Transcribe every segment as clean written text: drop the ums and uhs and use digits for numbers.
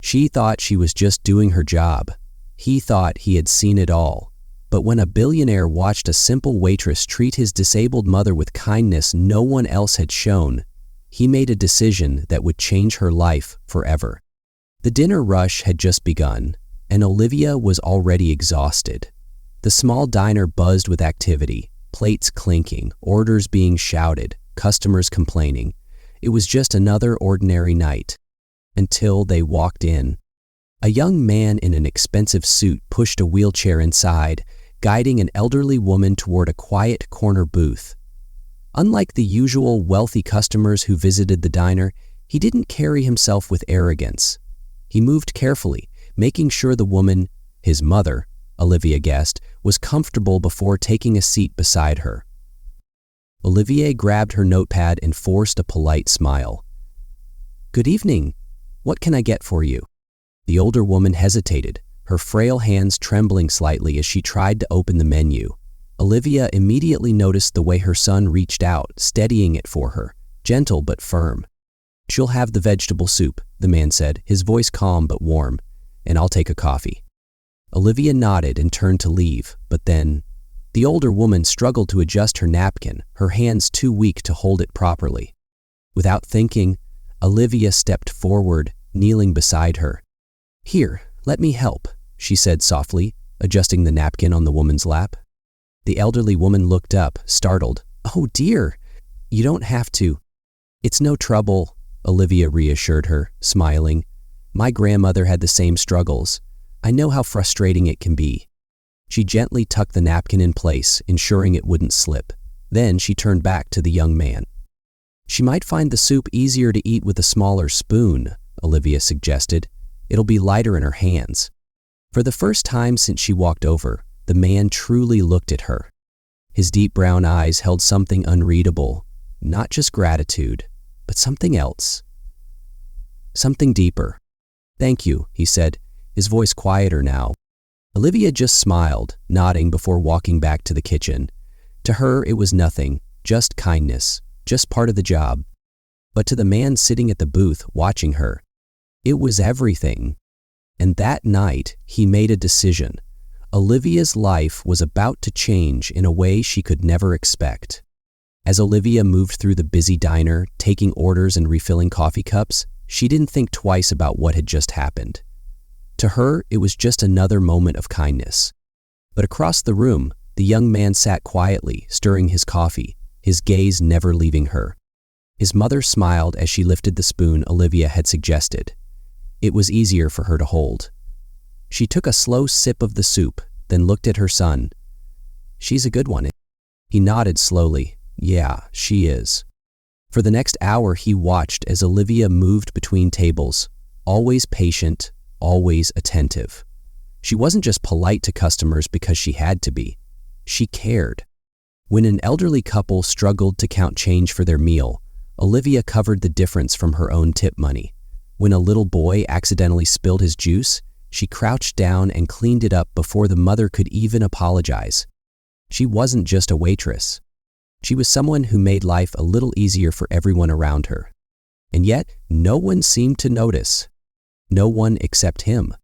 She thought she was just doing her job. He thought he had seen it all. But when a billionaire watched a simple waitress treat his disabled mother with kindness no one else had shown, he made a decision that would change her life forever. The dinner rush had just begun, and Olivia was already exhausted. The small diner buzzed with activity, plates clinking, orders being shouted, customers complaining. It was just another ordinary night. Until they walked in. A young man in an expensive suit pushed a wheelchair inside, guiding an elderly woman toward a quiet corner booth. Unlike the usual wealthy customers who visited the diner, he didn't carry himself with arrogance. He moved carefully, making sure the woman, his mother, Olivia guessed, was comfortable before taking a seat beside her. Olivia grabbed her notepad and forced a polite smile. "Good evening. What can I get for you?" The older woman hesitated, her frail hands trembling slightly as she tried to open the menu. Olivia immediately noticed the way her son reached out, steadying it for her, gentle but firm. "She'll have the vegetable soup," the man said, his voice calm but warm, "and I'll take a coffee." Olivia nodded and turned to leave, but then the older woman struggled to adjust her napkin, her hands too weak to hold it properly. Without thinking, Olivia stepped forward, kneeling beside her. "Here, let me help," she said softly, adjusting the napkin on the woman's lap. The elderly woman looked up, startled. "Oh dear, you don't have to." "It's no trouble," Olivia reassured her, smiling. "My grandmother had the same struggles. I know how frustrating it can be." She gently tucked the napkin in place, ensuring it wouldn't slip. Then she turned back to the young man. "She might find the soup easier to eat with a smaller spoon," Olivia suggested. "It'll be lighter in her hands." For the first time since she walked over, the man truly looked at her. His deep brown eyes held something unreadable, not just gratitude, but something else. Something deeper. "Thank you," he said, his voice quieter now. Olivia just smiled, nodding before walking back to the kitchen. To her, it was nothing, just kindness, just part of the job. But to the man sitting at the booth watching her, it was everything. And that night, he made a decision. Olivia's life was about to change in a way she could never expect. As Olivia moved through the busy diner, taking orders and refilling coffee cups, she didn't think twice about what had just happened. To her, it was just another moment of kindness. But across the room, the young man sat quietly, stirring his coffee, his gaze never leaving her. His mother smiled as she lifted the spoon Olivia had suggested. It was easier for her to hold. She took a slow sip of the soup, then looked at her son. "She's a good one." He nodded slowly. "Yeah, she is." For the next hour, he watched as Olivia moved between tables, always patient, always attentive. She wasn't just polite to customers because she had to be. She cared. When an elderly couple struggled to count change for their meal, Olivia covered the difference from her own tip money. When a little boy accidentally spilled his juice, she crouched down and cleaned it up before the mother could even apologize. She wasn't just a waitress. She was someone who made life a little easier for everyone around her. And yet, no one seemed to notice. No one except him.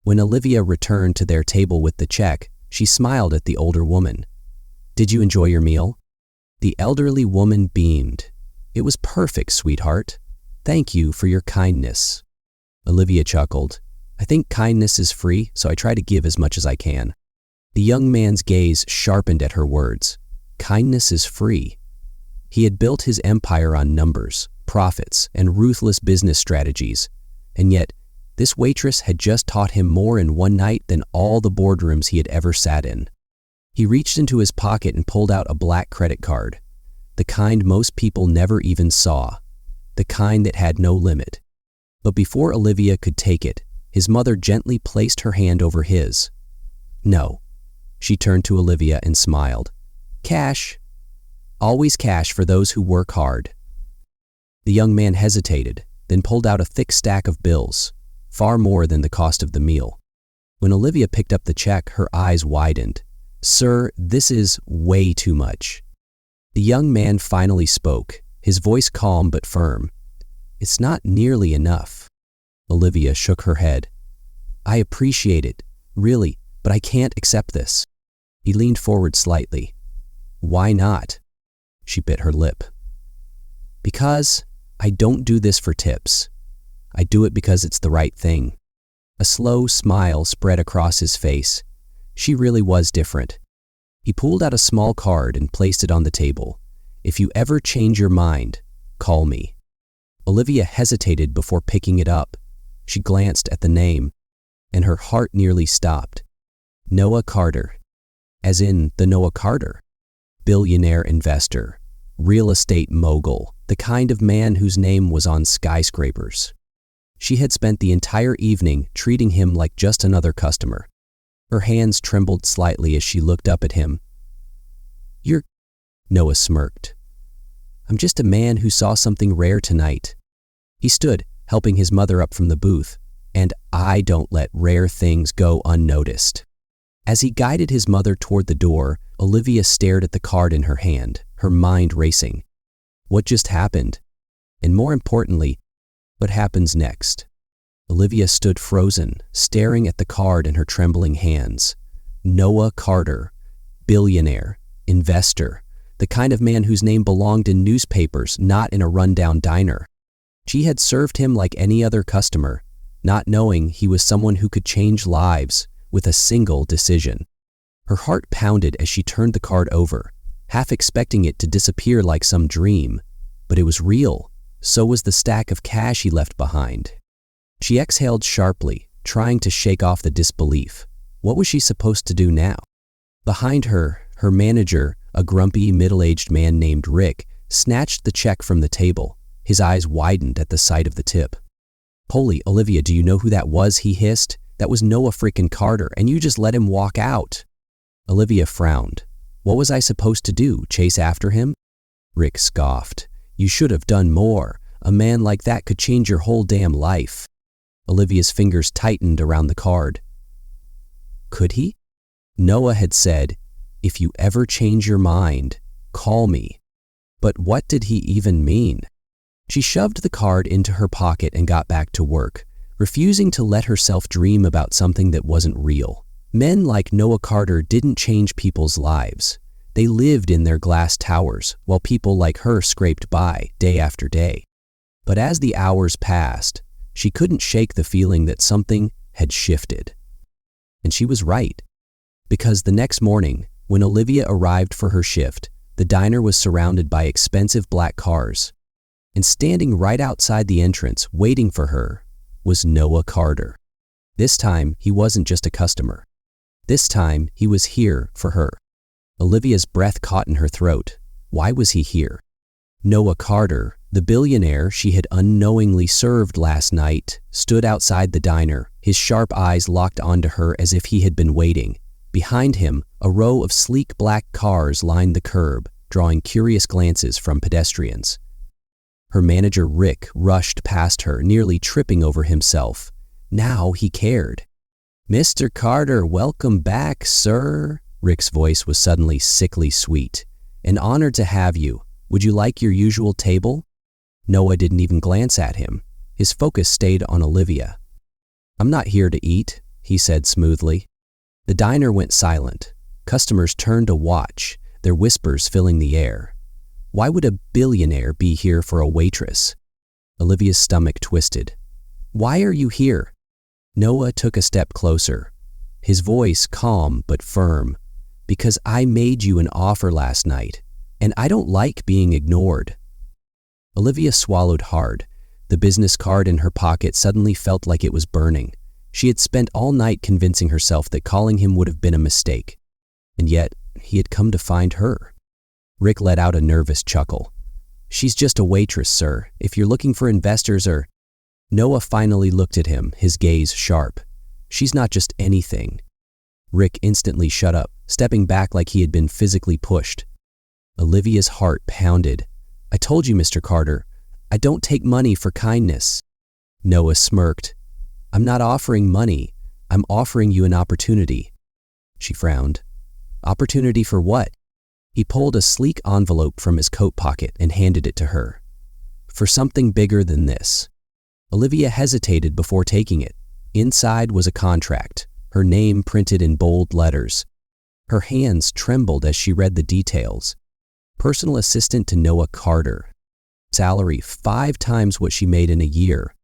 When Olivia returned to their table with the check, she smiled at the older woman. "Did you enjoy your meal?" The elderly woman beamed. "It was perfect, sweetheart. Thank you for your kindness." Olivia chuckled. "I think kindness is free, so I try to give as much as I can." The young man's gaze sharpened at her words. Kindness is free. He had built his empire on numbers, profits, and ruthless business strategies, and yet this waitress had just taught him more in one night than all the boardrooms he had ever sat in. He reached into his pocket and pulled out a black credit card, the kind most people never even saw, the kind that had no limit. But before Olivia could take it, his mother gently placed her hand over his. "No." She turned to Olivia and smiled. "Cash. Always cash for those who work hard." The young man hesitated, then pulled out a thick stack of bills, far more than the cost of the meal. When Olivia picked up the check, her eyes widened. "Sir, this is way too much." The young man finally spoke, his voice calm but firm. "It's not nearly enough." Olivia shook her head. I appreciate it, really, but I can't accept this. He leaned forward slightly. Why not? She bit her lip. Because I don't do this for tips. I do it because it's the right thing. A slow smile spread across his face. She really was different. He pulled out a small card and placed it on the table. If you ever change your mind, call me. Olivia hesitated before picking it up. She glanced at the name, and her heart nearly stopped. Noah Carter. As in the Noah Carter. Billionaire investor. Real estate mogul. The kind of man whose name was on skyscrapers. She had spent the entire evening treating him like just another customer. Her hands trembled slightly as she looked up at him. You're... Noah smirked. I'm just a man who saw something rare tonight. He stood, helping his mother up from the booth, and I don't let rare things go unnoticed. As he guided his mother toward the door, Olivia stared at the card in her hand, her mind racing. What just happened? And more importantly, what happens next? Olivia stood frozen, staring at the card in her trembling hands. Noah Carter, billionaire, investor, the kind of man whose name belonged in newspapers, not in a rundown diner. She had served him like any other customer, not knowing he was someone who could change lives with a single decision. Her heart pounded as she turned the card over, half expecting it to disappear like some dream. But it was real. So was the stack of cash he left behind. She exhaled sharply, trying to shake off the disbelief. What was she supposed to do now? Behind her, her manager, a grumpy, middle-aged man named Rick, snatched the check from the table. His eyes widened at the sight of the tip. Holy, Olivia, do you know who that was? He hissed. That was Noah freaking Carter, and you just let him walk out. Olivia frowned. What was I supposed to do, chase after him? Rick scoffed. You should have done more. A man like that could change your whole damn life. Olivia's fingers tightened around the card. Could he? Noah had said, if you ever change your mind, call me. But what did he even mean? She shoved the card into her pocket and got back to work, refusing to let herself dream about something that wasn't real. Men like Noah Carter didn't change people's lives. They lived in their glass towers, while people like her scraped by day after day. But as the hours passed, she couldn't shake the feeling that something had shifted. And she was right. Because the next morning, when Olivia arrived for her shift, the diner was surrounded by expensive black cars. And standing right outside the entrance, waiting for her, was Noah Carter. This time, he wasn't just a customer. This time, he was here for her. Olivia's breath caught in her throat. Why was he here? Noah Carter, the billionaire she had unknowingly served last night, stood outside the diner, his sharp eyes locked onto her as if he had been waiting. Behind him, a row of sleek black cars lined the curb, drawing curious glances from pedestrians. Her manager Rick rushed past her, nearly tripping over himself. Now he cared. Mr. Carter, welcome back, sir. Rick's voice was suddenly sickly sweet. An honor to have you. Would you like your usual table? Noah didn't even glance at him. His focus stayed on Olivia. I'm not here to eat, he said smoothly. The diner went silent. Customers turned to watch, their whispers filling the air. Why would a billionaire be here for a waitress? Olivia's stomach twisted. Why are you here? Noah took a step closer, his voice calm but firm. Because I made you an offer last night, and I don't like being ignored. Olivia swallowed hard. The business card in her pocket suddenly felt like it was burning. She had spent all night convincing herself that calling him would have been a mistake. And yet, he had come to find her. Rick let out a nervous chuckle. She's just a waitress, sir. If you're looking for investors or... Noah finally looked at him, his gaze sharp. She's not just anything. Rick instantly shut up, stepping back like he had been physically pushed. Olivia's heart pounded. I told you, Mr. Carter, I don't take money for kindness. Noah smirked. I'm not offering money. I'm offering you an opportunity. She frowned. Opportunity for what? He pulled a sleek envelope from his coat pocket and handed it to her. For something bigger than this. Olivia hesitated before taking it. Inside was a contract, her name printed in bold letters. Her hands trembled as she read the details. Personal assistant to Noah Carter. Salary 5 times what she made in a year.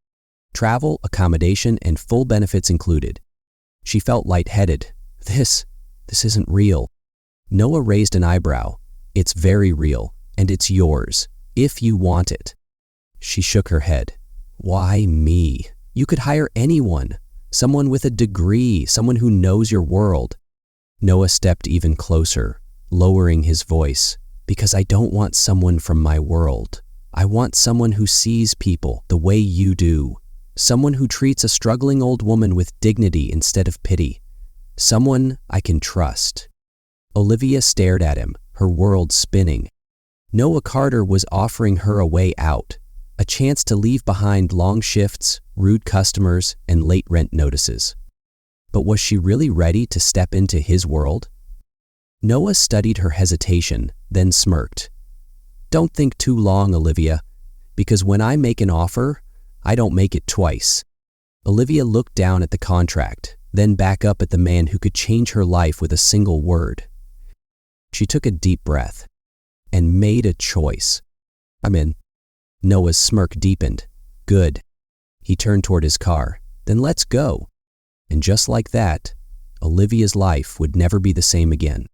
Travel, accommodation, and full benefits included. She felt lightheaded. This isn't real. Noah raised an eyebrow. It's very real, and it's yours, if you want it. She shook her head. Why me? You could hire anyone. Someone with a degree, someone who knows your world. Noah stepped even closer, lowering his voice. Because I don't want someone from my world. I want someone who sees people the way you do. Someone who treats a struggling old woman with dignity instead of pity. Someone I can trust. Olivia stared at him, her world spinning. Noah Carter was offering her a way out, a chance to leave behind long shifts, rude customers, and late rent notices. But was she really ready to step into his world? Noah studied her hesitation, then smirked. Don't think too long, Olivia, because when I make an offer, I don't make it twice. Olivia looked down at the contract, then back up at the man who could change her life with a single word. She took a deep breath and made a choice. I'm in. Noah's smirk deepened. Good. He turned toward his car. Then let's go. And just like that, Olivia's life would never be the same again.